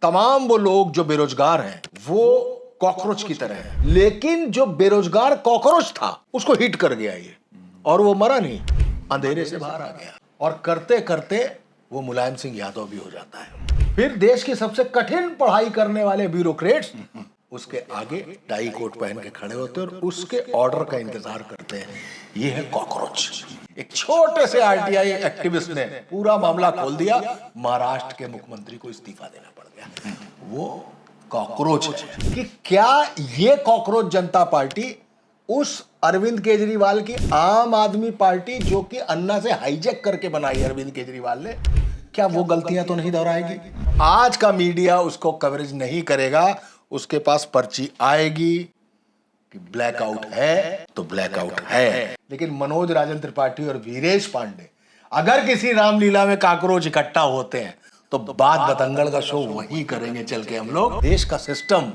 तमाम वो लोग जो बेरोजगार हैं वो कॉकरोच की तरह हैं, लेकिन जो बेरोजगार कॉकरोच था उसको हिट कर गया ये, और वो मरा नहीं, अंधेरे से बाहर आ गया। और करते करते वो मुलायम सिंह यादव भी हो जाता है। फिर देश की सबसे कठिन पढ़ाई करने वाले ब्यूरोक्रेट्स उसके आगे टाई कोट पहन के खड़े होते हैं और उसके ऑर्डर का इंतजार करते हैं। ये है कॉकरोच। एक छोटे से आरटीआई एक्टिविस्ट ने पूरा मामला खोल दिया, महाराष्ट्र के मुख्यमंत्री को इस्तीफा देना पड़ गया। वो कॉकरोच है कि क्या ये कॉकरोच जनता पार्टी उस अरविंद केजरीवाल की आम आदमी पार्टी, जो कि अन्ना से हाईजैक करके बनाई अरविंद केजरीवाल ने, क्या वो गलतियां तो नहीं दोहराएगी? आज का मीडिया उसको कवरेज नहीं करेगा, उसके पास पर्ची आएगी कि ब्लैकआउट है तो ब्लैकआउट है। लेकिन मनोज राजन त्रिपाठी और वीरेश पांडे अगर किसी रामलीला में कॉकरोच इकट्ठा होते हैं तो बात बतंगड़ का शो वही करेंगे चल के हम लोग। देश का सिस्टम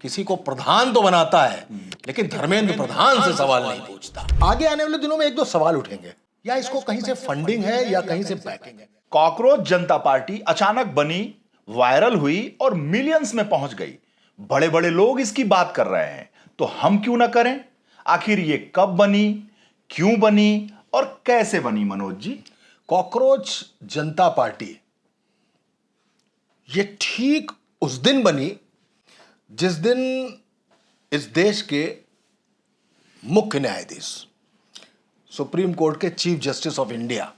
किसी को प्रधान तो बनाता है, लेकिन धर्मेंद्र प्रधान से सवाल नहीं पूछता। आगे आने वाले दिनों में एक दो सवाल उठेंगे, या इसको कहीं से फंडिंग है या कहीं से बैकिंग है। कॉकरोच जनता पार्टी अचानक बनी, वायरल हुई और मिलियंस में पहुंच गई। बड़े बड़े लोग इसकी बात कर रहे हैं, तो हम क्यों ना करें? आखिर ये कब बनी, क्यों बनी और कैसे बनी? मनोज जी, कॉकरोच जनता पार्टी ये ठीक उस दिन बनी जिस दिन इस देश के मुख्य न्यायाधीश, सुप्रीम कोर्ट के chief justice of India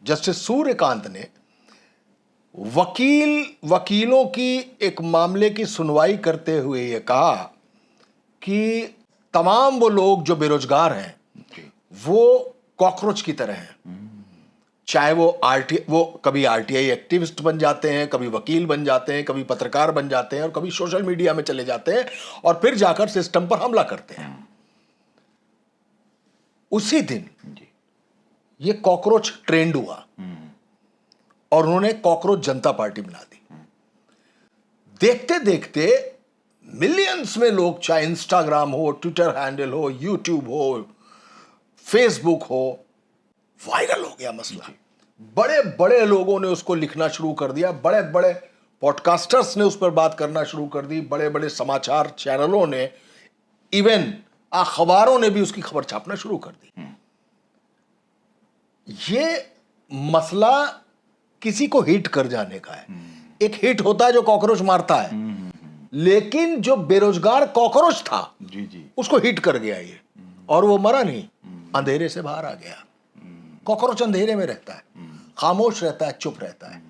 justice Suryakant ने वकीलों की एक मामले की सुनवाई करते हुए ये कहा कि तमाम वो लोग जो बेरोजगार हैं वो कॉकरोच की तरह हैं। चाहे वो कभी आरटीआई एक्टिविस्ट बन जाते हैं, कभी वकील बन जाते हैं, कभी पत्रकार बन जाते हैं और कभी सोशल मीडिया में चले जाते हैं और फिर जाकर सिस्टम पर हमला करते हैं। उसी दिन ये कॉकरोच ट्रेंड हुआ और उन्होंने कॉकरोच जनता पार्टी बना दी। देखते देखते मिलियंस में लोग, चाहे इंस्टाग्राम हो, ट्विटर हैंडल हो, यूट्यूब हो, फेसबुक हो, वायरल हो गया मसला। बड़े बड़े लोगों ने उसको लिखना शुरू कर दिया, बड़े बड़े पॉडकास्टर्स ने उस पर बात करना शुरू कर दी, बड़े बड़े समाचार चैनलों ने, इवन अखबारों ने भी उसकी खबर छापना शुरू कर दी। ये मसला किसी को हिट कर जाने का है। एक हिट होता है जो कॉकरोच मारता है, लेकिन जो बेरोजगार कॉकरोच था उसको हिट कर गया ये, और वो मरा नहीं, अंधेरे से बाहर आ गया। कॉकरोच अंधेरे में रहता है, खामोश रहता है, चुप रहता है।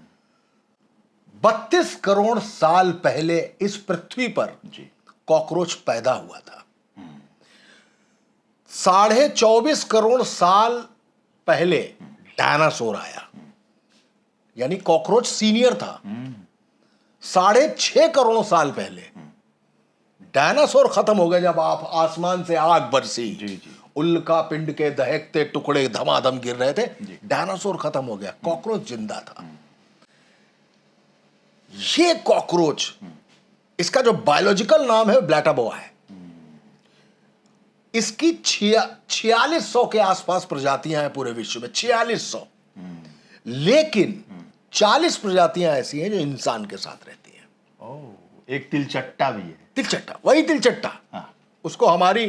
32 करोड़ साल पहले इस पृथ्वी पर कॉकरोच पैदा हुआ था। 24.5 करोड़ साल पहले डायनासोर आया, यानी कॉकरोच सीनियर था। 6.5 करोड़ साल पहले डायनासोर खत्म हो गया जब आप आसमान से आग बरसी, उल्का पिंड के दहकते टुकड़े धमाधम गिर रहे थे, डायनासोर खत्म हो गया, कॉकरोच जिंदा था। ये कॉकरोच, इसका जो बायोलॉजिकल नाम है ब्लैटाबोआ है। इसकी 4600 के आसपास प्रजातियां हैं पूरे विश्व में, 4600। लेकिन 40 प्रजातियां ऐसी हैं जो इंसान के साथ रहती हैं। एक तिलचट्टा भी है। तिलचट्टा, वही तिलचट्टा। उसको हमारी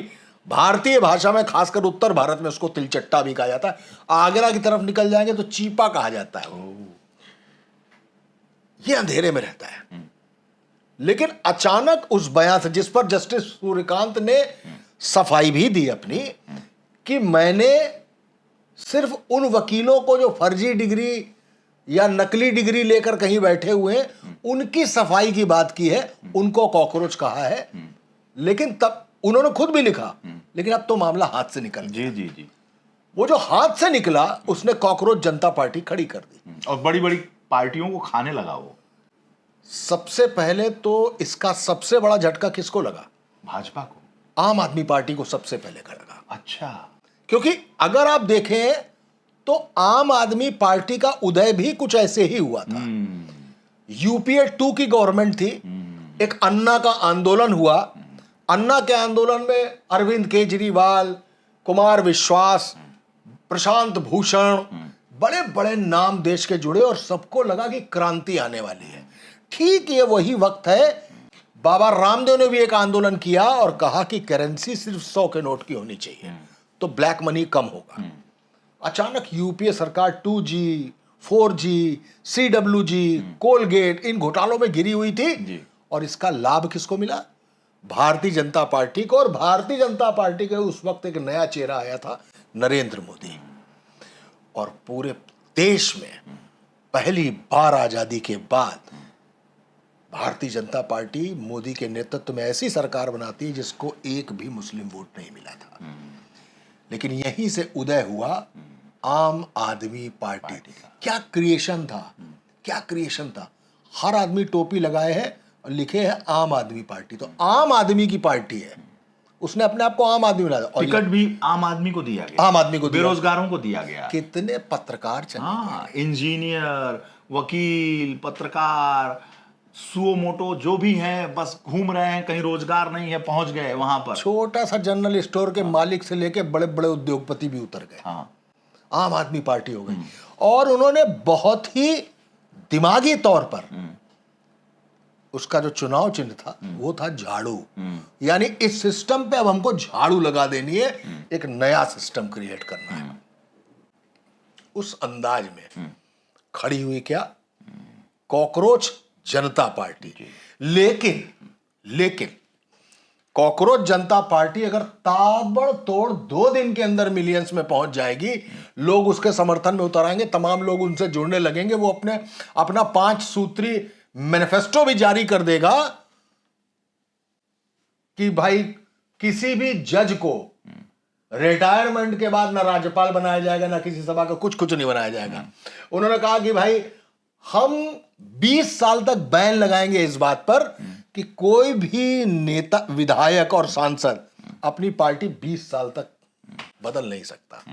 भारतीय भाषा में, खासकर उत्तर भारत में, उसको तिलचट्टा भी कहा जाता है। आगरा की तरफ निकल जाएंगे तो चीपा कहा जाता है। ये अंधेरे में रहता है। लेकिन अचानक उस बयान से, जिस पर जस्टिस सूर्यकांत ने सफाई भी दी अपनी, कि मैंने सिर्फ उन वकीलों को जो फर्जी डिग्री या नकली डिग्री लेकर कहीं बैठे हुए हैं उनकी सफाई की बात की है, उनको कॉकरोच कहा है। लेकिन तब उन्होंने खुद भी लिखा, लेकिन अब तो मामला हाथ से निकल गया। जी। वो जो हाथ से निकला उसने कॉकरोच जनता पार्टी खड़ी कर दी और बड़ी बड़ी पार्टियों को खाने लगा वो। सबसे पहले तो इसका सबसे बड़ा झटका किसको लगा? भाजपा को, आम आदमी पार्टी को सबसे पहले लगा। अच्छा, क्योंकि अगर आप देखें तो आम आदमी पार्टी का उदय भी कुछ ऐसे ही हुआ था। यूपीए 2 की गवर्नमेंट थी, एक अन्ना का आंदोलन हुआ। अन्ना के आंदोलन में अरविंद केजरीवाल, कुमार विश्वास, प्रशांत भूषण, बड़े बड़े नाम देश के जुड़े और सबको लगा कि क्रांति आने वाली है। ठीक ये वही वक्त है, बाबा रामदेव ने भी एक आंदोलन किया और कहा कि करेंसी सिर्फ 100 के नोट की होनी चाहिए तो ब्लैक मनी कम होगा। अचानक यूपीए सरकार 2G, 4G, CWG, कोलगेट इन घोटालों में घिरी हुई थी और इसका लाभ किसको मिला? भारतीय जनता पार्टी को। और भारतीय जनता पार्टी के उस वक्त एक नया चेहरा आया था, नरेंद्र मोदी। और पूरे देश में पहली बार आजादी के बाद भारतीय जनता पार्टी मोदी के नेतृत्व में ऐसी सरकार बनाती है जिसको एक भी मुस्लिम वोट नहीं मिला था। लेकिन यहीं से उदय हुआ आम आदमी पार्टी। क्या क्रिएशन था, क्या क्रिएशन था। हर आदमी टोपी लगाए है और लिखे है आम आदमी पार्टी। तो आम आदमी की पार्टी है, उसने अपने आप को आम आदमी बना दिया। टिकट भी आम आदमी को दिया गया, आम आदमी को दिया, बेरोजगारों को दिया गया। कितने पत्रकार चले, हाँ, इंजीनियर, वकील, पत्रकार, सुओ मोटो जो भी हैं, बस घूम रहे हैं, कहीं रोजगार नहीं है, पहुंच गए वहां पर। छोटा सा जनरल स्टोर के मालिक से लेके बड़े बड़े उद्योगपति भी उतर गए। हाँ, आम आदमी पार्टी हो गई। और उन्होंने बहुत ही दिमागी तौर पर उसका जो चुनाव चिन्ह था वो था झाड़ू। यानी इस सिस्टम पे अब हमको झाड़ू लगा देनी है, एक नया सिस्टम क्रिएट करना है। उस अंदाज में खड़ी हुई क्या? कॉकरोच जनता पार्टी। लेकिन कॉकरोच जनता पार्टी अगर ताबड़तोड़ 2 दिन के अंदर मिलियंस में पहुंच जाएगी, लोग उसके समर्थन में उतर आएंगे, तमाम लोग उनसे जुड़ने लगेंगे, वो अपना 5 सूत्री मैनिफेस्टो भी जारी कर देगा कि भाई किसी भी जज को रिटायरमेंट के बाद ना राज्यपाल बनाया जाएगा, ना किसी सभा का कुछ नहीं बनाया जाएगा। उन्होंने कहा कि भाई हम 20 साल तक बैन लगाएंगे इस बात पर कि कोई भी नेता, विधायक और सांसद अपनी पार्टी 20 साल तक बदल नहीं सकता।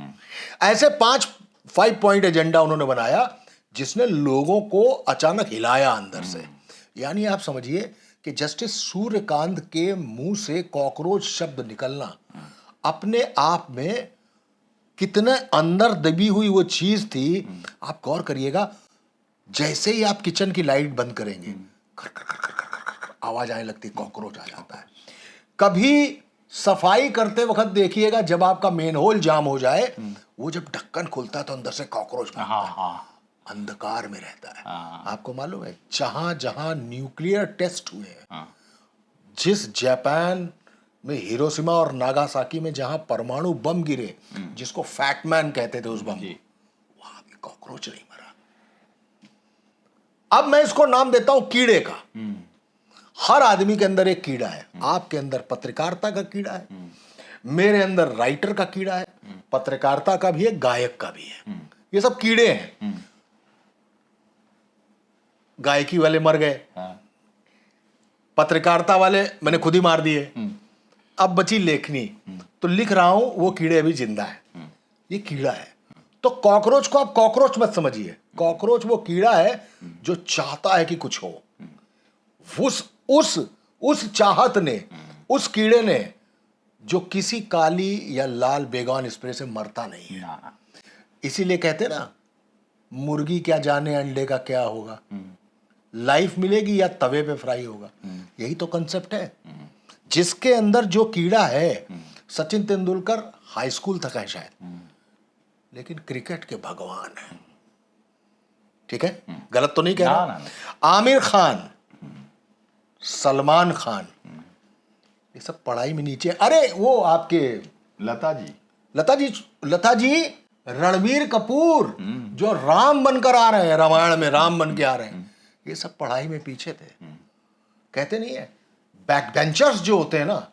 ऐसे 5 पॉइंट एजेंडा उन्होंने बनाया जिसने लोगों को अचानक हिलाया अंदर से। यानी आप समझिए कि जस्टिस सूर्यकांत के मुंह से कॉकरोच शब्द निकलना अपने आप में कितने अंदर दबी हुई वो चीज थी। आप गौर करिएगा, जैसे ही आप किचन की लाइट बंद करेंगे, कर कर कर कर कर कर कर आवाज आने लगती, कॉकरोच आ जाता है। कभी सफाई करते वक्त देखिएगा, जब आपका मेन होल जाम हो जाए, वो जब ढक्कन खुलता है तो अंदर से कॉकरोच भागता है, अंधकार में रहता है। आपको मालूम है, जहां जहां न्यूक्लियर टेस्ट हुए हैं, जिस जापान में हिरोशिमा और नागासाकी में जहां परमाणु बम गिरे, जिसको फैटमैन कहते थे उस बम, वहां भी कॉकरोच नहीं मरा। अब मैं इसको नाम देता हूं कीड़े का। हर आदमी के अंदर एक कीड़ा है। आपके अंदर पत्रकारिता का कीड़ा है, मेरे अंदर राइटर का कीड़ा है, पत्रकारिता का भी है, गायक का भी है। ये सब कीड़े हैं। गायकी वाले मर गए, पत्रकारिता वाले मैंने खुद ही मार दिए, अब बची लेखनी, तो लिख रहा हूं, वो कीड़े अभी जिंदा है। ये कीड़ा है। तो कॉकरोच को आप कॉकरोच मत समझिए। कॉकरोच वो कीड़ा है जो चाहता है कि कुछ हो। उस चाहत ने, उस कीड़े ने, जो किसी काली या लाल बेगान स्प्रे से मरता नहीं है। इसीलिए कहते ना, मुर्गी क्या जाने अंडे का क्या होगा, लाइफ मिलेगी या तवे पे फ्राई होगा। यही तो कंसेप्ट है। जिसके अंदर जो कीड़ा है, सचिन तेंदुलकर हाई स्कूल तक है शायद, लेकिन क्रिकेट के भगवान है। ठीक है, गलत तो नहीं कह रहा। आमिर खान, सलमान खान, ये सब पढ़ाई में नीचे। अरे वो आपके लता जी, रणबीर कपूर जो राम बनकर आ रहे हैं, रामायण में राम बन के आ रहे हैं, ये सब पढ़ाई में पीछे थे। कहते नहीं है, बैक बेंचर्स जो होते हैं ना,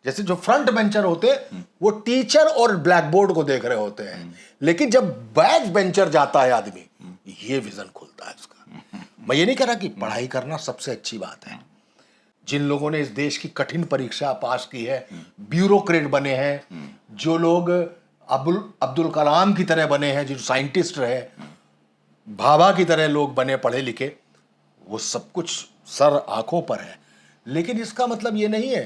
जैसे जो फ्रंट बेंचर होते हैं, वो टीचर और ब्लैक बोर्ड को देख रहे होते हैं, लेकिन जब बैक बेंचर जाता है आदमी, ये विजन खुलता है उसका। मैं ये नहीं कह रहा कि पढ़ाई करना सबसे अच्छी बात है। जिन लोगों ने इस देश की कठिन परीक्षा पास की है, ब्यूरोक्रेट बने हैं, जो लोग अब्दुल कलाम की तरह बने हैं, जो साइंटिस्ट रहे, भाभा की तरह लोग बने पढ़े लिखे, वो सब कुछ सर आंखों पर है। लेकिन इसका मतलब ये नहीं है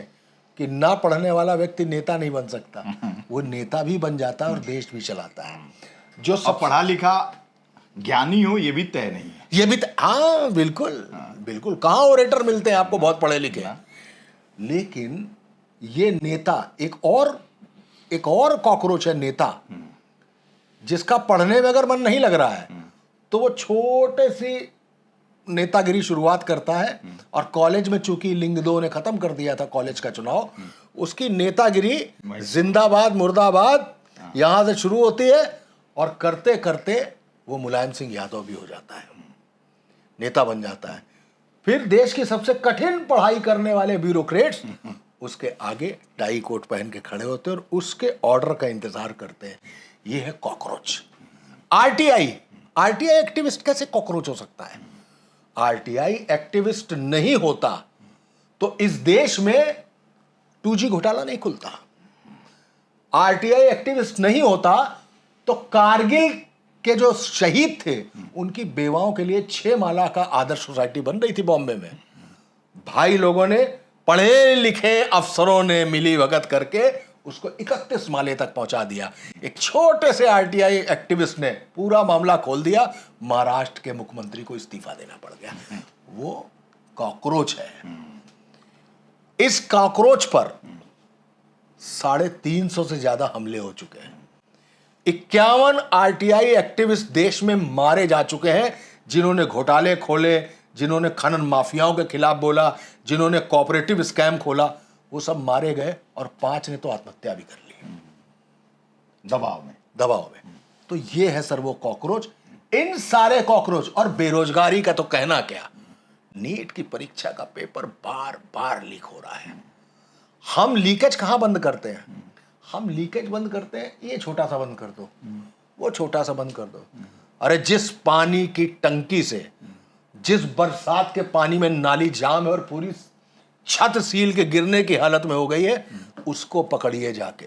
कि ना पढ़ने वाला व्यक्ति नेता नहीं बन सकता। वो नेता भी बन जाता है और देश भी चलाता है। जो सब पढ़ा लिखा ज्ञानी हो, ये भी तय नहीं है। ये भी हाँ बिल्कुल, बिल्कुल, कहां ओरेटर मिलते हैं आपको बहुत पढ़े लिखे। लेकिन ये नेता एक और कॉकरोच है नेता, जिसका पढ़ने में अगर मन नहीं लग रहा है तो वो छोटे सी नेतागिरी शुरुआत करता है। और कॉलेज में चूंकि लिंग 2 ने खत्म कर दिया था कॉलेज का चुनाव, उसकी नेतागिरी जिंदाबाद मुर्दाबाद यहां से शुरू होती है और करते करते वो मुलायम सिंह यादव भी हो जाता है, नेता बन जाता है। फिर देश की सबसे कठिन पढ़ाई करने वाले ब्यूरोक्रेट्स उसके आगे टाई कोट पहन के खड़े होते हैं और उसके ऑर्डर का इंतजार करते हैं। ये है कॉकरोच। आरटीआई एक्टिविस्ट कैसे कॉकरोच हो सकता है? आरटीआई एक्टिविस्ट नहीं होता तो इस देश में 2G घोटाला नहीं खुलता। आरटीआई एक्टिविस्ट नहीं होता तो कारगिल के जो शहीद थे उनकी बेवाओं के लिए 6 माला का आदर्श सोसाइटी बन रही थी बॉम्बे में। भाई लोगों ने, पढ़े लिखे अफसरों ने मिली भगत करके उसको 31 माले तक पहुंचा दिया। एक छोटे से आरटीआई एक्टिविस्ट ने पूरा मामला खोल दिया। महाराष्ट्र के मुख्यमंत्री को इस्तीफा देना पड़ गया। वो कॉकरोच है। इस कॉकरोच पर 350 से ज्यादा हमले हो चुके हैं। 51 आरटीआई एक्टिविस्ट देश में मारे जा चुके हैं, जिन्होंने घोटाले खोले, जिन्होंने खनन माफियाओं के खिलाफ बोला, जिन्होंने कोऑपरेटिव स्कैम खोला, वो सब मारे गए और 5 ने तो आत्महत्या भी कर ली दबाव में। तो ये है सर वो कॉकरोच। इन सारे कॉकरोच और बेरोजगारी का तो कहना क्या। नीट की परीक्षा का पेपर बार बार लीक हो रहा है। हम लीकेज कहां बंद करते हैं? हम लीकेज बंद करते हैं, ये छोटा सा बंद कर दो, वो छोटा सा बंद कर दो। अरे जिस पानी की टंकी से, जिस बरसात के पानी में नाली जाम है और पूरी छत सील के गिरने की हालत में हो गई है, उसको पकड़िए जाके।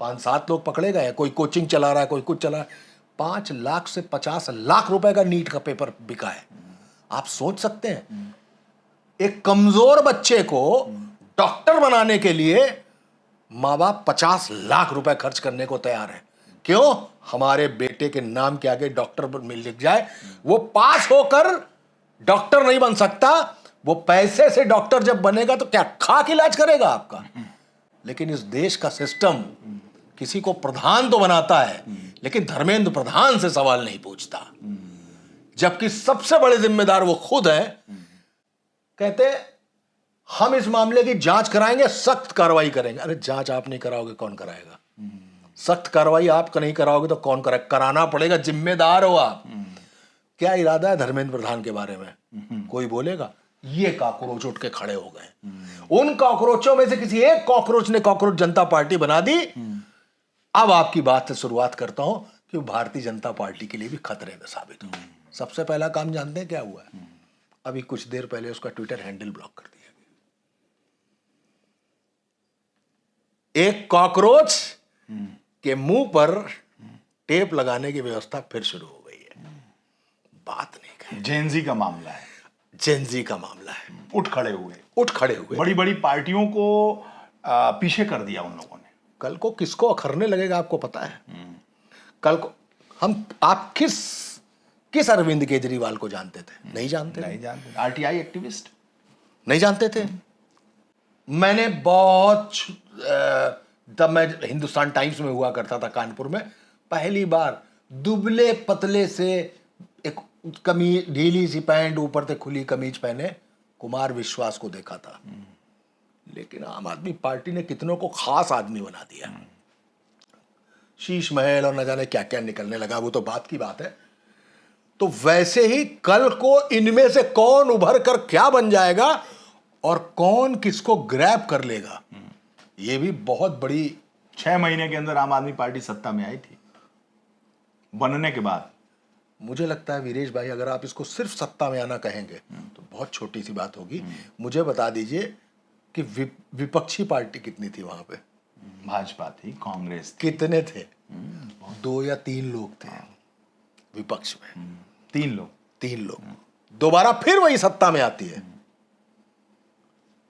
5-7 लोग पकड़े गए, कोई कोचिंग चला रहा है, कोई कुछ चला रहा है। 5 लाख से 50 लाख रुपए का नीट का पेपर बिका है। आप सोच सकते हैं, एक कमजोर बच्चे को डॉक्टर बनाने के लिए माँ बाप 50 लाख रुपए खर्च करने को तैयार है। क्यों? हमारे बेटे के नाम के आगे डॉक्टर मिल लिख जाए। वो पास होकर डॉक्टर नहीं बन सकता, वो पैसे से डॉक्टर जब बनेगा तो क्या खाक इलाज करेगा आपका। लेकिन इस देश का सिस्टम किसी को प्रधान तो बनाता है, लेकिन धर्मेंद्र प्रधान से सवाल नहीं पूछता, जबकि सबसे बड़े जिम्मेदार वो खुद है। कहते हम इस मामले की जांच कराएंगे, सख्त कार्रवाई करेंगे। अरे जांच आप नहीं कराओगे, कौन कराएगा? सख्त कार्रवाई आप नहीं कराओगे तो कौन कराएगा? कराना पड़ेगा, जिम्मेदार हो आप। क्या इरादा है धर्मेंद्र प्रधान के बारे में? कोई बोलेगा? ये कॉकरोच उठ के खड़े हो गए। उन कॉकरोचों में से किसी एक कॉकरोच ने कॉकरोच जनता पार्टी बना दी। अब आपकी बात से शुरुआत करता हूं कि भारतीय जनता पार्टी के लिए भी खतरे में साबित हो। सबसे पहला काम जानते हैं क्या हुआ है? अभी कुछ देर पहले उसका ट्विटर हैंडल ब्लॉक कर दिया गया। एक कॉकरोच के मुंह पर टेप लगाने की व्यवस्था फिर शुरू हो गई है। बात नहीं करें। जेनजी का मामला है। जेनजी का मामला है। उठ खड़े हुए बड़ी बड़ी पार्टियों को पीछे कर दिया उन लोगों ने। कल को किसको अखरने लगेगा आपको पता है? कल को आप किस अरविंद केजरीवाल को जानते थे? नहीं जानते। आरटीआई एक्टिविस्ट नहीं जानते थे। मैंने बहुत तब मैं हिंदुस्तान टाइम्स में हुआ करता था कानपुर में, पहली बार दुबले पतले से एक कमीज, ढीली सी पैंट, ऊपर से खुली कमीज पहने कुमार विश्वास को देखा था। लेकिन आम आदमी पार्टी ने कितनों को खास आदमी बना दिया। शीश महल और न जाने क्या क्या निकलने लगा, वो तो बात की बात है। तो वैसे ही कल को इनमें से कौन उभर कर क्या बन जाएगा और कौन किसको ग्रैब कर लेगा, ये भी बहुत बड़ी। 6 महीने के अंदर आम आदमी पार्टी सत्ता में आई थी बनने के बाद। मुझे लगता है वीरेश भाई, अगर आप इसको सिर्फ सत्ता में आना कहेंगे तो बहुत छोटी सी बात होगी। मुझे बता दीजिए कि विपक्षी पार्टी कितनी थी वहां पे? भाजपा थी, कांग्रेस थी। कितने थे? 2 या 3 लोग थे विपक्ष में। 3 लोग दोबारा फिर वही सत्ता में आती है,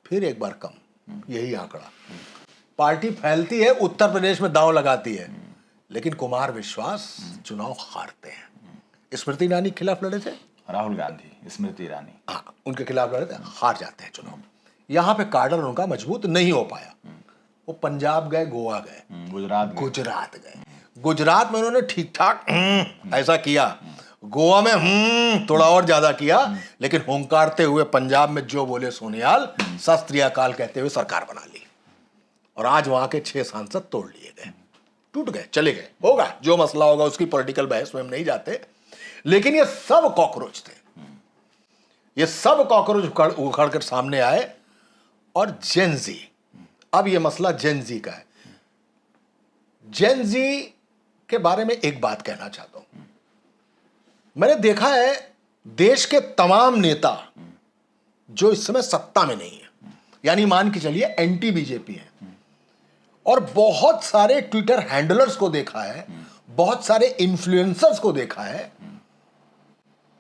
फिर एक बार कम। यही आंकड़ा। पार्टी फैलती है, उत्तर प्रदेश में दांव लगाती है, लेकिन कुमार विश्वास चुनाव हारते हैं। स्मृति ईरानी के खिलाफ लड़े थे, राहुल गांधी, स्मृति ईरानी, हाँ, उनके खिलाफ लड़े थे, हार जाते हैं चुनाव। यहाँ पे कार्डर उनका मजबूत नहीं हो पाया, वो पंजाब गए, गोवा गए, गुजरात गए। गुजरात में उन्होंने ठीक ठाक ऐसा किया, गोवा में थोड़ा और ज्यादा किया, लेकिन हुंकारते हुए पंजाब में जो बोले सोनियाल सत श्री अकाल कहते हुए सरकार बना ली, और आज वहां के 6 सांसद तोड़ लिए गए, टूट गए, चले गए। होगा जो मसला होगा, उसकी पॉलिटिकल बहस में हम नहीं जाते, लेकिन ये सब कॉकरोच थे, ये सब कॉकरोच उखड़ कर सामने आए। और जेनजी, अब ये मसला जेनजी का है। जेनजी के बारे में एक बात कहना चाहता हूं। मैंने देखा है देश के तमाम नेता जो इस समय सत्ता में नहीं है, यानी मान के चलिए एंटी बीजेपी है, और बहुत सारे ट्विटर हैंडलर्स को देखा है, बहुत सारे इन्फ्लुएंसर्स को देखा है,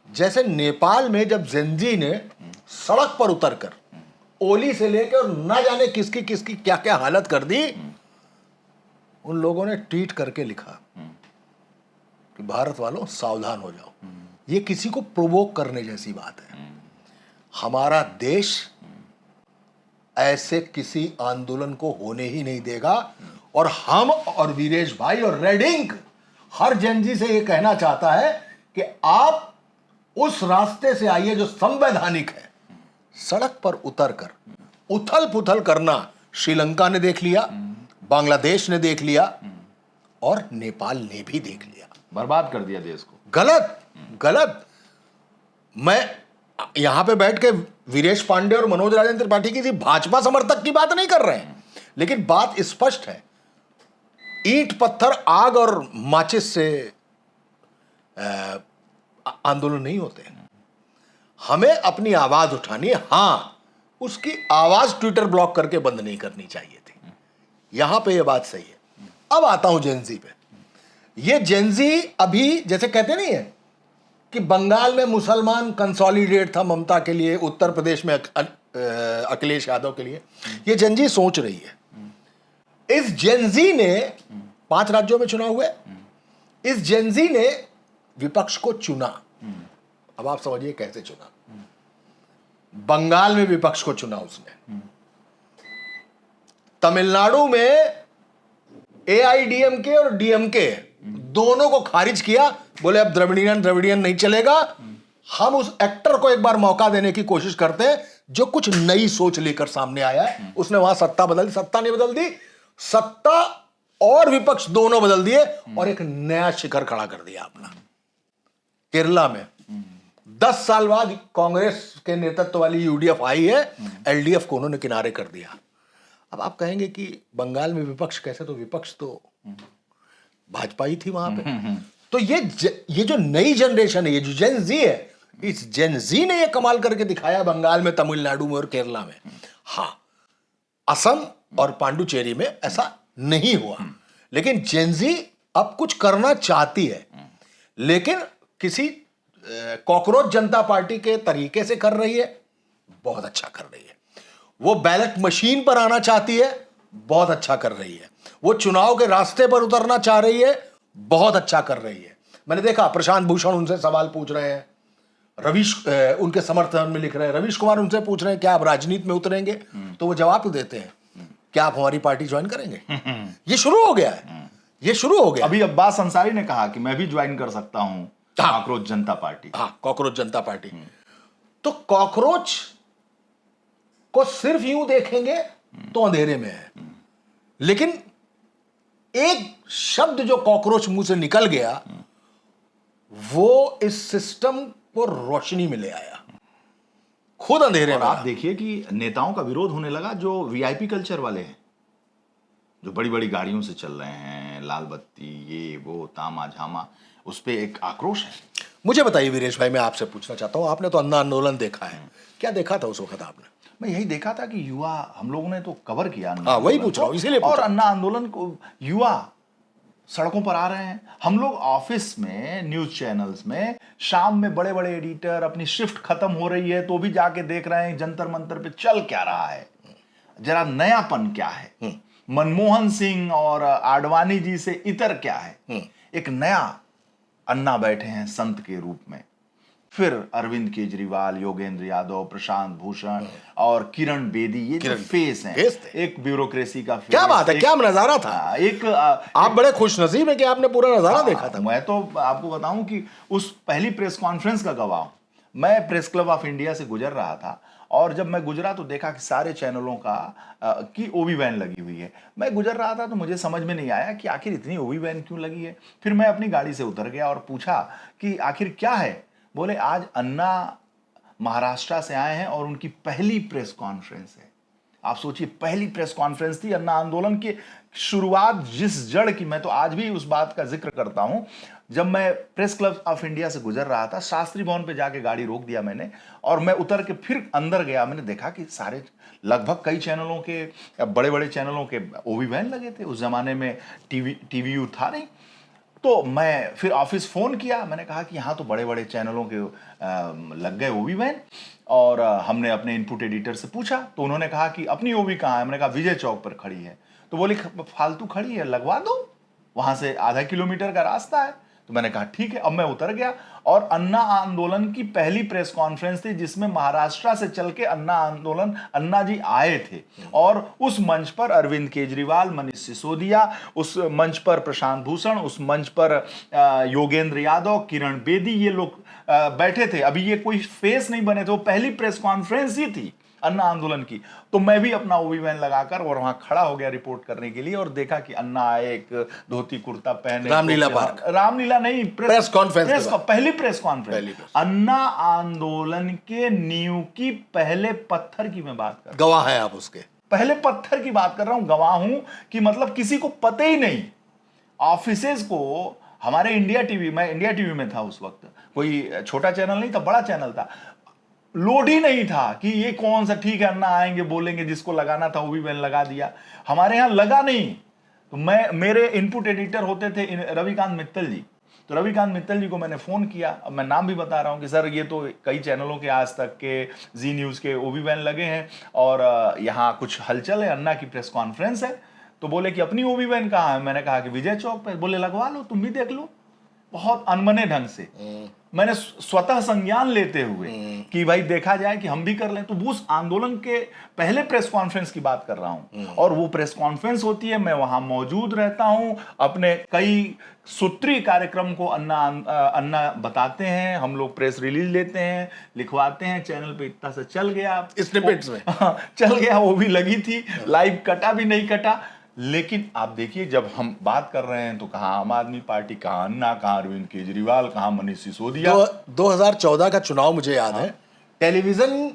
जैसे नेपाल में जब जेनजी ने सड़क पर उतरकर ओली से लेकर ना जाने किसकी किसकी क्या क्या हालत कर दी, उन लोगों ने ट्वीट करके लिखा कि भारत वालों सावधान हो जाओ। ये किसी को प्रोवोक करने जैसी बात है। हमारा देश ऐसे किसी आंदोलन को होने ही नहीं देगा, और हम और वीरेश भाई और रेड इंक हर जेनजी से ये कहना चाहता है कि आप उस रास्ते से आइए जो संवैधानिक है। सड़क पर उतरकर उथल पुथल करना श्रीलंका ने देख लिया, बांग्लादेश ने देख लिया, और नेपाल ने भी देख लिया, बर्बाद कर दिया देश को। गलत गलत। मैं यहां पे बैठ के वीरेश पांडे और मनोज राजेंद्र त्रिपाठी किसी भाजपा समर्थक की बात नहीं कर रहे हैं, लेकिन बात स्पष्ट है, ईंट पत्थर आग और माचिस से आंदोलन नहीं होते। हमें अपनी आवाज उठानी है। हां, उसकी आवाज ट्विटर ब्लॉक करके बंद नहीं करनी चाहिए थी। यहां पे ये बात सही है। अब आता हूं जेनजी पे। ये जेनजी अभी जैसे कहते नहीं है कि बंगाल में मुसलमान कंसोलिडेट था ममता के लिए, उत्तर प्रदेश में अखिलेश यादव के लिए, ये जेनजी सोच रही है। इस जेनजी ने 5 राज्यों में चुनाव हुए, इस जेनजी ने विपक्ष को चुना। अब आप समझिए कैसे चुना। बंगाल में विपक्ष को चुना उसने, तमिलनाडु में एआईडीएमके और डीएमके दोनों को खारिज किया, बोले अब द्रविडियन नहीं चलेगा, हम उस एक्टर को एक बार मौका देने की कोशिश करते हैं जो कुछ नई सोच लेकर सामने आया है। उसने वहां सत्ता बदल दी, सत्ता नहीं बदल दी, सत्ता और विपक्ष दोनों बदल दिए, और एक नया शिखर खड़ा कर दिया अपना। केरला में 10 साल बाद कांग्रेस के नेतृत्व वाली यूडीएफ आई है, एलडीएफ को उन्होंने किनारे कर दिया। अब आप कहेंगे कि बंगाल में विपक्ष कैसे, तो विपक्ष तो भाजपा ही थी वहां पे। तो ये जो नई जनरेशन है, ये जो जेन जी है, इस जेन जी ने ये कमाल करके दिखाया बंगाल में, तमिलनाडु में और केरला में। हाँ, असम और पांडुचेरी में ऐसा नहीं हुआ, लेकिन जेन जी अब कुछ करना चाहती है, लेकिन किसी कॉकरोच जनता पार्टी के तरीके से कर रही है, बहुत अच्छा कर रही है। वो बैलेट मशीन पर आना चाहती है, बहुत अच्छा कर रही है। वो चुनाव के रास्ते पर उतरना चाह रही है, बहुत अच्छा कर रही है। मैंने देखा प्रशांत भूषण उनसे सवाल पूछ रहे हैं, रवीश उनके समर्थन में लिख रहे हैं, रवीश कुमार उनसे पूछ रहे हैं क्या आप राजनीति में उतरेंगे, तो वो जवाब देते हैं क्या आप हमारी पार्टी ज्वाइन करेंगे। ये शुरू हो गया है, ये शुरू हो गया। अभी अब्बास अंसारी ने कहा कि मैं भी ज्वाइन कर सकता हूं कॉकरोच जनता पार्टी। हाँ, कॉकरोच जनता पार्टी। तो कॉकरोच को सिर्फ यूं देखेंगे तो अंधेरे में है, लेकिन एक शब्द जो कॉकरोच मुंह से निकल गया वो इस सिस्टम को रोशनी में ले आया, खुद अंधेरे में। आप देखिए कि नेताओं का विरोध होने लगा जो वीआईपी कल्चर वाले हैं, जो बड़ी बड़ी गाड़ियों से चल रहे हैं, लाल बत्ती, ये वो तामा झामा, उस पे एक आक्रोश है। मुझे बताइए वीरेश भाई, मैं आपसे पूछना चाहता हूं, आपने तो अन्ना आंदोलन देखा है, क्या देखा था उस वक्त आपने? मैं यही देखा था कि युवा, हम लोगों ने तो कवर किया। हाँ, वही पूछ रहा हूं, इसीलिए और अन्ना आंदोलन को युवा सड़कों पर आ रहे हैं। हम लोग ऑफिस में, न्यूज चैनल्स में शाम में बड़े बड़े एडिटर अपनी शिफ्ट खत्म हो रही है तो भी जाके देख रहे हैं जंतर मंतर पे चल क्या रहा है, जरा नयापन क्या है, मनमोहन सिंह और आडवाणी जी से इतर क्या है। एक नया अन्ना बैठे हैं संत के रूप में, फिर अरविंद केजरीवाल, योगेंद्र यादव, प्रशांत भूषण और किरण बेदी, ये जो फेस हैं, एक ब्यूरोक्रेसी का फेस। क्या बात है, क्या नजारा था। आप बड़े खुशनसीब है कि आपने पूरा नजारा देखा था। मैं तो आपको बताऊं कि उस पहली प्रेस कॉन्फ्रेंस का गवाह हूं। मैं प्रेस क्लब ऑफ इंडिया से गुजर रहा था और जब मैं गुजरा तो देखा कि सारे चैनलों की ओवी वैन लगी हुई है। मैं गुजर रहा था तो मुझे समझ में नहीं आया कि आखिर इतनी ओवी वैन क्यों लगी है। फिर मैं अपनी गाड़ी से उतर गया और पूछा कि आखिर क्या है। बोले आज अन्ना महाराष्ट्र से आए हैं और उनकी पहली प्रेस कॉन्फ्रेंस है। आप सोचिए, पहली प्रेस कॉन्फ्रेंस थी अन्ना आंदोलन की शुरुआत जिस जड़ की, मैं तो आज भी उस बात का जिक्र करता हूं। जब मैं प्रेस क्लब ऑफ इंडिया से गुजर रहा था, शास्त्री भवन पे जाके गाड़ी रोक दिया मैंने और मैं उतर के फिर अंदर गया। मैंने देखा कि सारे लगभग कई चैनलों के, बड़े बड़े चैनलों के ओवी वैन लगे थे। उस जमाने में टीवी था नहीं। तो मैं फिर ऑफिस फोन किया, मैंने कहा कि यहाँ तो बड़े बड़े चैनलों के लग गए ओवी वैन। और हमने अपने इनपुट एडिटर से पूछा तो उन्होंने कहा कि अपनी ओवी कहाँ है। मैंने कहा विजय चौक पर खड़ी है। तो बोली फालतू खड़ी है, लगवा दो, वहां से आधा किलोमीटर का रास्ता है। तो मैंने कहा ठीक है। अब मैं उतर गया और अन्ना आंदोलन की पहली प्रेस कॉन्फ्रेंस थी जिसमें महाराष्ट्र से चल के अन्ना जी आए थे। और उस मंच पर अरविंद केजरीवाल, मनीष सिसोदिया, उस मंच पर प्रशांत भूषण, उस मंच पर योगेंद्र यादव, किरण बेदी, ये लोग बैठे थे। अभी ये कोई फेस नहीं बने थे, वो पहली प्रेस कॉन्फ्रेंस ही थी अन्ना आंदोलन की। तो मैं भी अपना ओवी वैन लगाकर और वहां खड़ा हो गया रिपोर्ट करने के लिए और देखा कि अन्ना आए, एक धोती कुर्ता पहने, रामलीला पार्क, रामलीला नहीं, प्रेस कॉन्फ्रेंस, पहली प्रेस कॉन्फ्रेंस, अन्ना आंदोलन के नींव की पहले पत्थर की मैं बात कर रहा हूं। गवाह हैं आप उसके, पहले पत्थर की बात कर रहा हूं, गवाह हूं कि मतलब किसी को पता ही नहीं। ऑफिसेज को हमारे इंडिया टीवी, मैं इंडिया टीवी में था उस वक्त, कोई छोटा चैनल नहीं था, बड़ा चैनल था, लोड ही नहीं था कि ये कौन सा, ठीक है अन्ना आएंगे बोलेंगे, जिसको लगाना था ओवी वैन लगा दिया। हमारे यहाँ लगा नहीं। तो मेरे इनपुट एडिटर होते थे रविकांत मित्तल जी। तो रविकांत मित्तल जी को मैंने फोन किया, अब मैं नाम भी बता रहा हूँ कि सर ये तो कई चैनलों के, आज तक के, जी न्यूज के ओवी वैन लगे हैं और यहाँ कुछ हलचल है, अन्ना की प्रेस कॉन्फ्रेंस है। तो बोले कि अपनी ओवी वैन कहाँ है। मैंने कहा कि विजय चौक पे। बोले लगवा लो, तुम भी देख लो। बहुत अनमने ढंग से मैंने स्वतः संज्ञान लेते हुए कि भाई देखा जाए कि हम भी कर लें। तो उस आंदोलन के पहले प्रेस कॉन्फ्रेंस की बात कर रहा हूं और वो प्रेस कॉन्फ्रेंस होती है, मैं वहां मौजूद रहता हूं। अपने कई सूत्री कार्यक्रम को अन्ना बताते हैं, हम लोग प्रेस रिलीज लेते हैं, लिखवाते हैं, चैनल पे इतना सा चल गया, स्निपेट्स में चल गया, वो भी लगी थी, लाइव कटा भी नहीं कटा। लेकिन आप देखिए, जब हम बात कर रहे हैं तो कहाँ आम आदमी पार्टी, कहाँ अन्ना, कहाँ अरविंद केजरीवाल, कहाँ मनीष सिसोदिया। 2014 का चुनाव मुझे याद है, टेलीविजन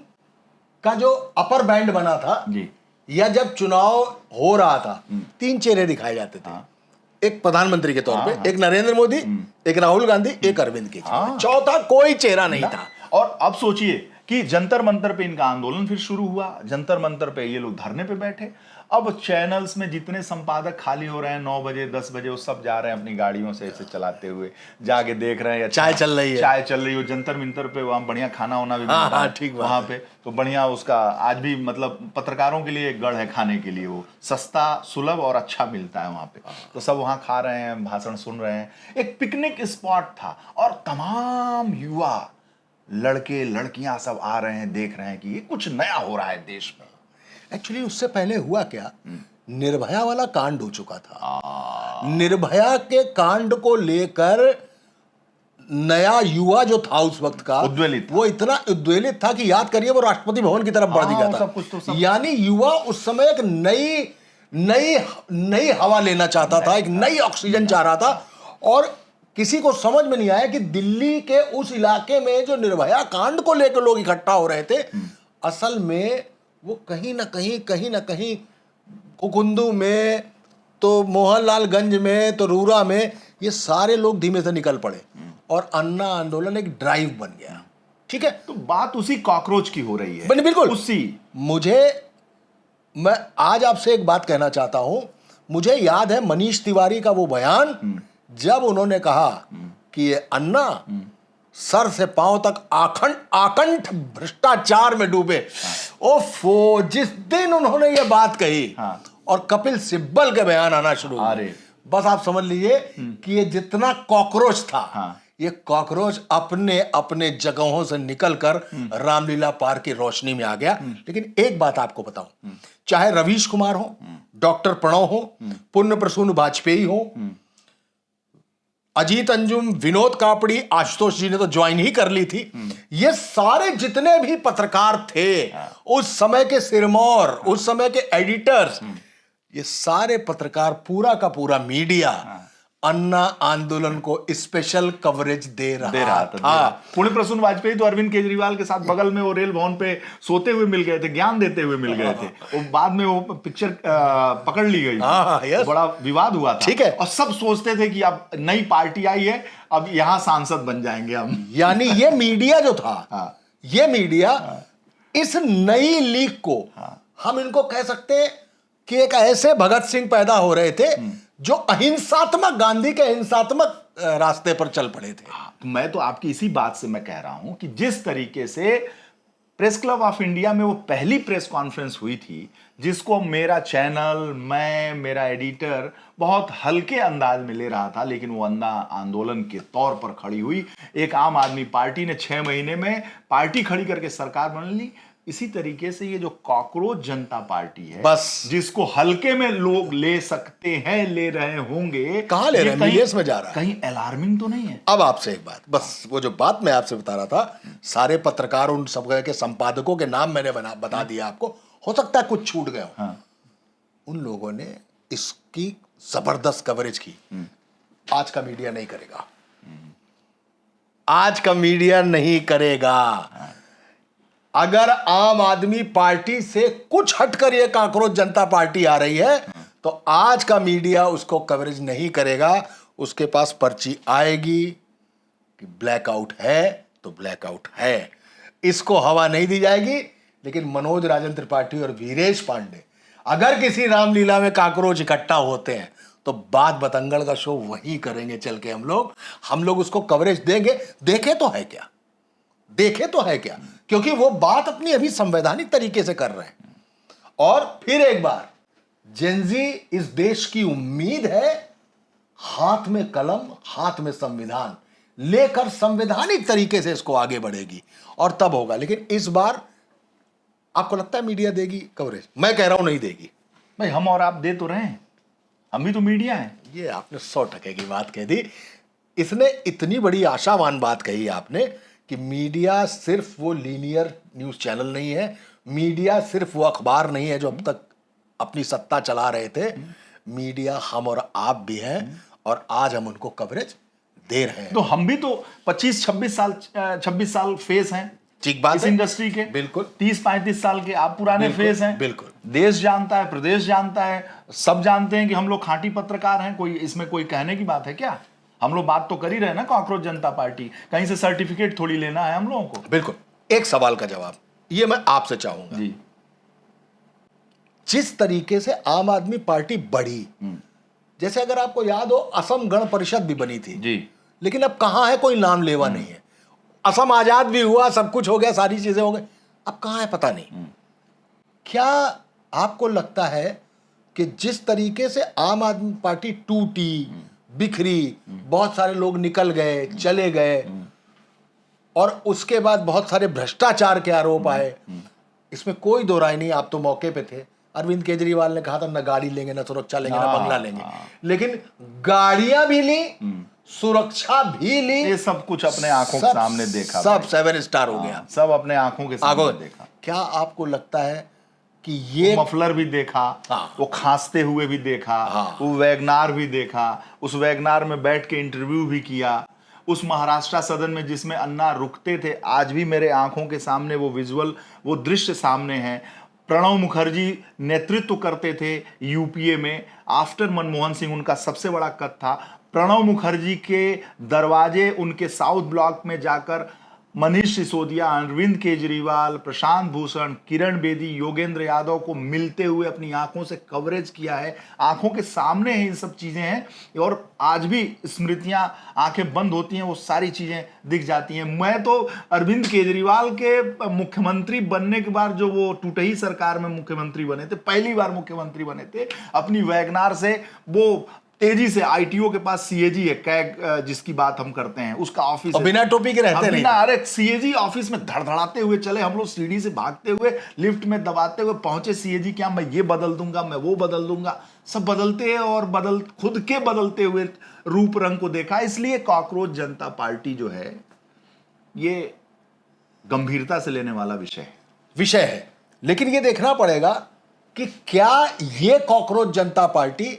का जो अपर बैंड बना था जी, या जब चुनाव हो रहा था, 3 चेहरे दिखाए जाते थे। एक प्रधानमंत्री के तौर पे, एक नरेंद्र मोदी, एक राहुल गांधी, एक अरविंद केजरीवाल, चौथा कोई चेहरा नहीं था। और अब सोचिए कि जंतर मंतर पे इनका आंदोलन फिर शुरू हुआ, जंतर मंतर पे ये लोग धरने पे बैठे। अब चैनल्स में जितने संपादक खाली हो रहे हैं, 9 बजे 10 बजे, वो सब जा रहे हैं अपनी गाड़ियों से ऐसे चलाते हुए, जाके देख रहे हैं चाय चल रही है, चाय चल रही हो। जंतर मंतर पे वहाँ बढ़िया खाना होना भी मिलता है, ठीक वहाँ पे तो बढ़िया उसका आज भी मतलब पत्रकारों के लिए एक गढ़ है खाने के लिए, वो सस्ता, सुलभ और अच्छा मिलता है वहाँ पे। तो सब वहाँ खा रहे हैं, भाषण सुन रहे हैं। एक पिकनिक स्पॉट था और तमाम युवा लड़के लड़कियां सब आ रहे हैं, देख रहे हैं कि ये कुछ नया हो रहा है देश में। एक्चुअली उससे पहले हुआ क्या, निर्भया वाला कांड हो चुका था। निर्भया के कांड को लेकर नया युवा जो था उस वक्त का, उद्वेलित, वो इतना उद्वेलित था कि याद करिए वो राष्ट्रपति भवन की तरफ बढ़ गया था। यानी युवा उस समय एक नई हवा लेना चाहता था, एक नई ऑक्सीजन चाह रहा था। और किसी को समझ में नहीं आया कि दिल्ली के उस इलाके में जो निर्भया कांड को लेकर लोग इकट्ठा हो रहे थे, असल में वो कहीं ना कहीं कुकुंदू में, तो मोहनलालगंज में, तो रूरा में, ये सारे लोग धीमे से निकल पड़े और अन्ना आंदोलन एक ड्राइव बन गया। ठीक है, तो बात उसी कॉकरोच की हो रही है। बिल्कुल उसी। मैं आज आपसे एक बात कहना चाहता हूं। मुझे याद है मनीष तिवारी का वो बयान, जब उन्होंने कहा कि ये अन्ना सर से पांव तक आकंठ भ्रष्टाचार में डूबे। ओफो, जिस दिन उन्होंने ये बात कही और कपिल सिब्बल के बयान आना शुरू हुए, बस आप समझ लीजिए कि ये जितना कॉकरोच था, ये कॉकरोच अपने अपने जगहों से निकलकर रामलीला पार्क की रोशनी में आ गया। लेकिन एक बात आपको बताऊं, चाहे रवीश कुमार हो, डॉक्टर प्रणव हो, पुण्य प्रसून वाजपेयी हो, अजीत अंजुम, विनोद कापड़ी, आशुतोष जी ने तो ज्वाइन ही कर ली थी, ये सारे जितने भी पत्रकार थे, उस समय के सिरमौर, उस समय के एडिटर्स, ये सारे पत्रकार, पूरा का पूरा मीडिया अन्ना आंदोलन को स्पेशल कवरेज दे रहा था। पुण्य प्रसून वाजपेयी तो अरविंद केजरीवाल के साथ बगल में वो रेल भवन पे सोते हुए मिल गए थे, ज्ञान देते हुए मिल गए थे। वो बाद में वो पिक्चर पकड़ ली गई, बड़ा विवाद हुआ था। ठीक है, और सब सोचते थे कि अब नई पार्टी आई है, अब यहाँ सांसद बन जाएंगे हम। यानी ये मीडिया जो था, ये मीडिया इस नई लीग को हम इनको कह सकते हैं कि एक ऐसे भगत सिंह पैदा हो रहे थे जो अहिंसात्मक, गांधी के अहिंसात्मक रास्ते पर चल पड़े थे। तो मैं तो आपकी इसी बात से मैं कह रहा हूं कि जिस तरीके से प्रेस क्लब ऑफ इंडिया में वो पहली प्रेस कॉन्फ्रेंस हुई थी, जिसको मेरा चैनल, मैं, मेरा एडिटर बहुत हल्के अंदाज में ले रहा था, लेकिन वो अन्ना आंदोलन के तौर पर खड़ी हुई। एक आम आदमी पार्टी ने 6 महीने में पार्टी खड़ी करके सरकार बना ली। इसी तरीके से ये जो कॉकरोच जनता पार्टी है, बस जिसको हल्के में लोग ले सकते हैं, ले रहे होंगे, कहां ले रहे हैं, मिलियंस में जा रहा है, कहीं अलार्मिंग तो नहीं है? अब आपसे एक बात, बस वो जो बात मैं आपसे बता रहा था, सारे पत्रकार, उन सब के संपादकों के नाम मैंने बता दिया आपको, हो सकता है कुछ छूट गए हो। उन लोगों ने इसकी जबरदस्त कवरेज की। आज का मीडिया नहीं करेगा, आज का मीडिया नहीं करेगा। अगर आम आदमी पार्टी से कुछ हटकर ये कॉकरोच जनता पार्टी आ रही है, तो आज का मीडिया उसको कवरेज नहीं करेगा। उसके पास पर्ची आएगी कि ब्लैकआउट है तो ब्लैकआउट है, इसको हवा नहीं दी जाएगी। लेकिन मनोज राजन त्रिपाठी और वीरेश पांडे अगर किसी रामलीला में कॉकरोच इकट्ठा होते हैं, तो बात बतंगड़ का शो वही करेंगे चल के हम लोग उसको कवरेज देंगे। देखे तो है क्या, देखे तो है क्या, क्योंकि वो बात अपनी अभी संवैधानिक तरीके से कर रहे हैं। और फिर एक बार, जेनजी इस देश की उम्मीद है, हाथ में कलम, हाथ में संविधान लेकर संवैधानिक तरीके से इसको आगे बढ़ेगी, और तब होगा। लेकिन इस बार आपको लगता है मीडिया देगी कवरेज? मैं कह रहा हूं नहीं देगी। भाई हम और आप दे तो रहे हैं, हम भी तो मीडिया हैं। ये आपने 100% की बात कह दी। इसने इतनी बड़ी आशावान बात कही आपने कि मीडिया सिर्फ वो लीनियर न्यूज चैनल नहीं है, मीडिया सिर्फ वो अखबार नहीं है जो अब तक अपनी सत्ता चला रहे थे। मीडिया हम और आप भी हैं, और आज हम उनको कवरेज दे रहे हैं। तो हम भी तो 26 साल फेस हैं, ठीक बात इस है, इंडस्ट्री के। बिल्कुल 30-35 साल के आप पुराने फेस हैं। बिल्कुल, देश जानता है, प्रदेश जानता है, सब जानते हैं कि हम लोग खांटी पत्रकार हैं। कोई इसमें कोई कहने की बात है क्या? हम लोग बात तो कर ही रहे हैं ना कॉकरोच जनता पार्टी, कहीं से सर्टिफिकेट थोड़ी लेना है हम लोगों को। बिल्कुल। एक सवाल का जवाब ये मैं आपसे चाहूंगा जी। जिस तरीके से आम आदमी पार्टी बढ़ी, जैसे अगर आपको याद हो, असम गण परिषद भी बनी थी जी, लेकिन अब कहां है, कोई नाम लेवा नहीं है। असम आजाद भी हुआ, सब कुछ हो गया, सारी चीजें हो गई, अब कहां है पता नहीं। क्या आपको लगता है कि जिस तरीके से आम आदमी पार्टी टूटी, बिखरी, बहुत सारे लोग निकल गए, चले गए, और उसके बाद बहुत सारे भ्रष्टाचार के आरोप आए, इसमें कोई दो राय नहीं, आप तो मौके पे थे। अरविंद केजरीवाल ने कहा था, न गाड़ी लेंगे, न सुरक्षा लेंगे, न बंगला लेंगे, लेकिन गाड़ियां भी ली, सुरक्षा भी ली, ये सब कुछ अपने आंखों के सामने देखा, सब 7 स्टार हो गया, सब अपने आंखों के सामने देखा। क्या आपको लगता है कि ये मफलर भी देखा, वो खांसते हुए भी देखा, वो वैगनार भी देखा, उस वैगनार में बैठ के इंटरव्यू भी किया, उस महाराष्ट्र सदन में जिसमें अन्ना रुकते थे, आज भी मेरे आंखों के सामने वो विजुअल, वो दृश्य सामने है। प्रणब मुखर्जी नेतृत्व करते थे यूपीए में, आफ्टर मनमोहन सिंह उनका सबसे बड़ा कद था। प्रणब मुखर्जी के दरवाजे उनके साउथ ब्लॉक में जाकर मनीष सिसोदिया, अरविंद केजरीवाल, प्रशांत भूषण, किरण बेदी, योगेंद्र यादव को मिलते हुए अपनी आंखों से कवरेज किया है। आंखों के सामने ही इन सब चीजें हैं, और आज भी स्मृतियां, आंखें बंद होती हैं, वो सारी चीजें दिख जाती हैं। मैं तो अरविंद केजरीवाल के मुख्यमंत्री बनने के बाद, जो वो टूटही सरकार में मुख्यमंत्री बने थे, पहली बार मुख्यमंत्री बने थे, अपनी वैगनार से वो तेजी से आईटीओ के पास सीएजी है, कैग जिसकी बात हम करते हैं, उसका ऑफिस है। बिना टोपी के रहते नहीं। अरे सीएजी ऑफिस में धड़धड़ाते हुए चले हम लोग, सीढ़ी से भागते हुए, लिफ्ट में दबाते हुए पहुंचे। सीएजी क्या मैं ये बदल दूंगा, मैं वो बदल दूंगा, सब बदलते हैं और खुद के बदलते हुए रूप रंग को देखा। इसलिए कॉकरोच जनता पार्टी जो है ये गंभीरता से लेने वाला विषय है। लेकिन ये देखना पड़ेगा कि क्या ये कॉकरोच जनता पार्टी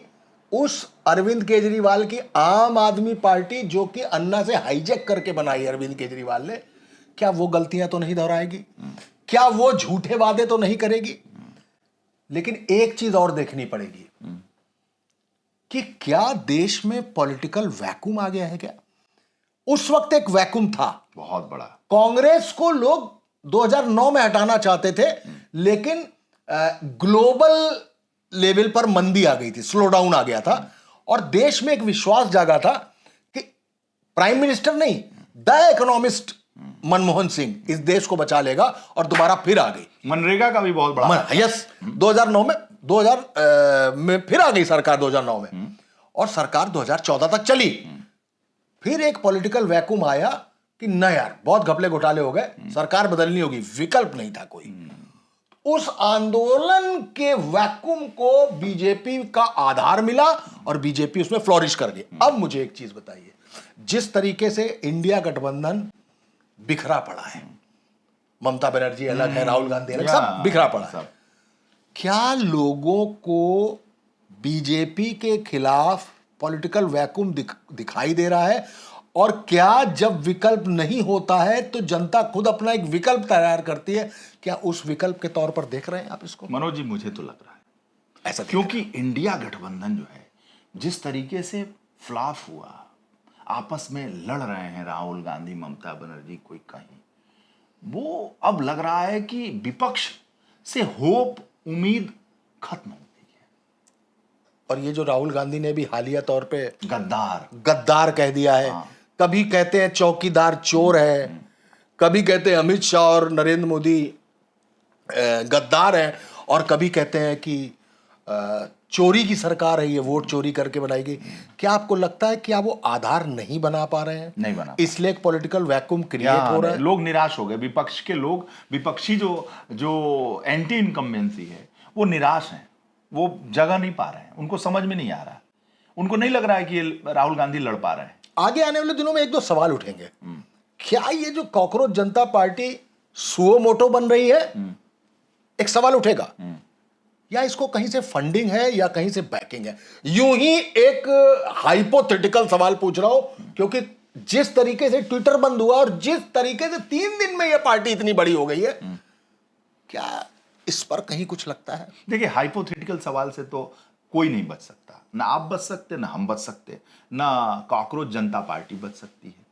उस अरविंद केजरीवाल की आम आदमी पार्टी, जो कि अन्ना से हाईजैक करके बनाई अरविंद केजरीवाल ने, क्या वो गलतियां तो नहीं दोहराएगी? क्या वो झूठे वादे तो नहीं करेगी? लेकिन एक चीज और देखनी पड़ेगी कि क्या देश में पॉलिटिकल वैक्यूम आ गया है? क्या उस वक्त एक वैक्यूम था बहुत बड़ा। कांग्रेस को लोग 2009 में हटाना चाहते थे, लेकिन ग्लोबल लेवल पर मंदी आ गई थी, स्लो डाउन आ गया था, और देश में एक विश्वास जागा था कि प्राइम मिनिस्टर नहीं, द इकोनॉमिस्ट मनमोहन सिंह इस देश को बचा लेगा, और दोबारा फिर आ गई। मनरेगा का भी बहुत बड़ा यस, 2009 में 2000 में फिर आ गई सरकार 2009 में, और सरकार 2014 तक चली। फिर एक पॉलिटिकल वैक्यूम आया कि न यार बहुत घपले घोटाले हो गए, सरकार बदलनी होगी, विकल्प नहीं था कोई। उस आंदोलन के वैक्यूम को बीजेपी का आधार मिला और बीजेपी उसमें फ्लोरिश कर गई। अब मुझे एक चीज बताइए, जिस तरीके से इंडिया गठबंधन बिखरा पड़ा है, ममता बनर्जी अलग है, राहुल गांधी अलग, सब बिखरा पड़ा है, क्या लोगों को बीजेपी के खिलाफ पॉलिटिकल वैक्यूम दिखाई दे रहा है? और क्या जब विकल्प नहीं होता है तो जनता खुद अपना एक विकल्प तैयार करती है? क्या उस विकल्प के तौर पर देख रहे हैं आप इसको? मनोज जी, मुझे तो लग रहा है ऐसा, क्योंकि इंडिया गठबंधन जो है जिस तरीके से फ्लॉप हुआ, आपस में लड़ रहे हैं राहुल गांधी, ममता बनर्जी, कोई कहीं, वो अब लग रहा है कि विपक्ष से होप, उम्मीद खत्म हो गई है। और ये जो राहुल गांधी ने भी हालिया तौर पे गद्दार कह दिया है, कभी कहते हैं चौकीदार चोर है, कभी कहते हैं अमित शाह और नरेंद्र मोदी गद्दार हैं, और कभी कहते हैं कि चोरी की सरकार है, ये वोट चोरी करके बनाई गई। क्या आपको लगता है कि आप वो आधार नहीं बना पा रहे हैं? नहीं बना, इसलिए एक पॉलिटिकल वैक्यूम क्रिएट हो रहा है। लोग निराश हो गए, विपक्ष के लोग, विपक्षी जो एंटी इनकम्बेंसी है वो निराश हैं, वो जगह नहीं पा रहे हैं, उनको समझ में नहीं आ रहा, उनको नहीं लग रहा है कि राहुल गांधी लड़ पा रहे हैं। आगे आने वाले दिनों में एक दो सवाल उठेंगे। क्या ये जो कॉकरोच जनता पार्टी सुओ मोटो बन रही है, एक सवाल उठेगा, या इसको कहीं से फंडिंग है या कहीं से बैकिंग है? यूं ही एक हाइपोथेटिकल सवाल पूछ रहा हूं, क्योंकि जिस तरीके से ट्विटर बंद हुआ और जिस तरीके से 3 दिन में यह पार्टी इतनी बड़ी हो गई है, क्या इस पर कहीं कुछ लगता है? देखिए, हाइपोथेटिकल सवाल से तो कोई नहीं बच सकता, ना आप बच सकते, ना हम बच सकते, ना कॉकरोच जनता पार्टी बच सकती है।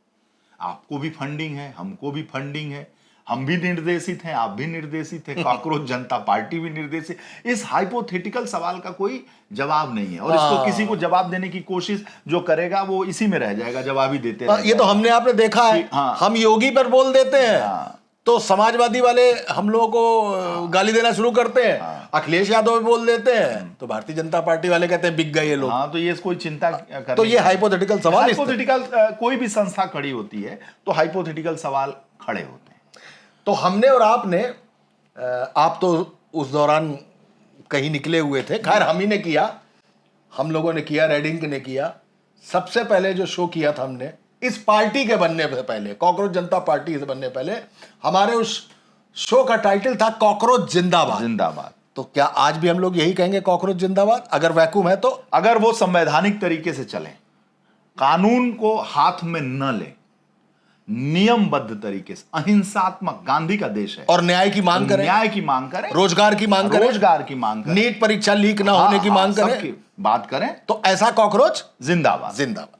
आपको भी फंडिंग है, हमको भी फंडिंग है, हम भी निर्देशित हैं, आप भी निर्देशित हैं, कॉकरोच जनता पार्टी भी निर्देशित। इस हाइपोथेटिकल सवाल का कोई जवाब नहीं है, और इसको किसी को जवाब देने की कोशिश जो करेगा वो इसी में रह जाएगा, जवाब ही देते रहेगा। ये तो हमने आपने देखा है, हम योगी पर बोल देते हैं तो समाजवादी वाले हम लोगों को गाली देना शुरू करते हैं, अखिलेश यादव भी बोल देते हैं तो भारतीय जनता पार्टी वाले कहते हैं बिक गए ये लोग। तो ये कोई चिंता करने, तो ये हाइपोथेटिकल सवाल, हाइपोथेटिकल कोई भी संस्था खड़ी होती है तो हाइपोथेटिकल सवाल खड़े होते हैं। तो हमने और आपने, आप तो उस दौरान कहीं निकले हुए थे, खैर हम ही ने किया, हम लोगों ने किया, रेडिंग ने किया, सबसे पहले जो शो किया था हमने इस पार्टी के बनने से पहले, कॉकरोच जनता पार्टी से बनने पहले, हमारे उस शो का टाइटल था कॉकरोच जिंदाबाद। जिंदाबाद। तो क्या आज भी हम लोग यही कहेंगे, कॉकरोच जिंदाबाद? अगर वैक्यूम है तो, अगर वो संवैधानिक तरीके से चले, कानून को हाथ में न ले, नियमबद्ध तरीके से, अहिंसात्मक, गांधी का देश है, और न्याय की मांग करें, रोजगार की मांग करें, नीट परीक्षा लीक ना होने की मांग करें, बात करें, तो ऐसा कॉकरोच जिंदाबाद।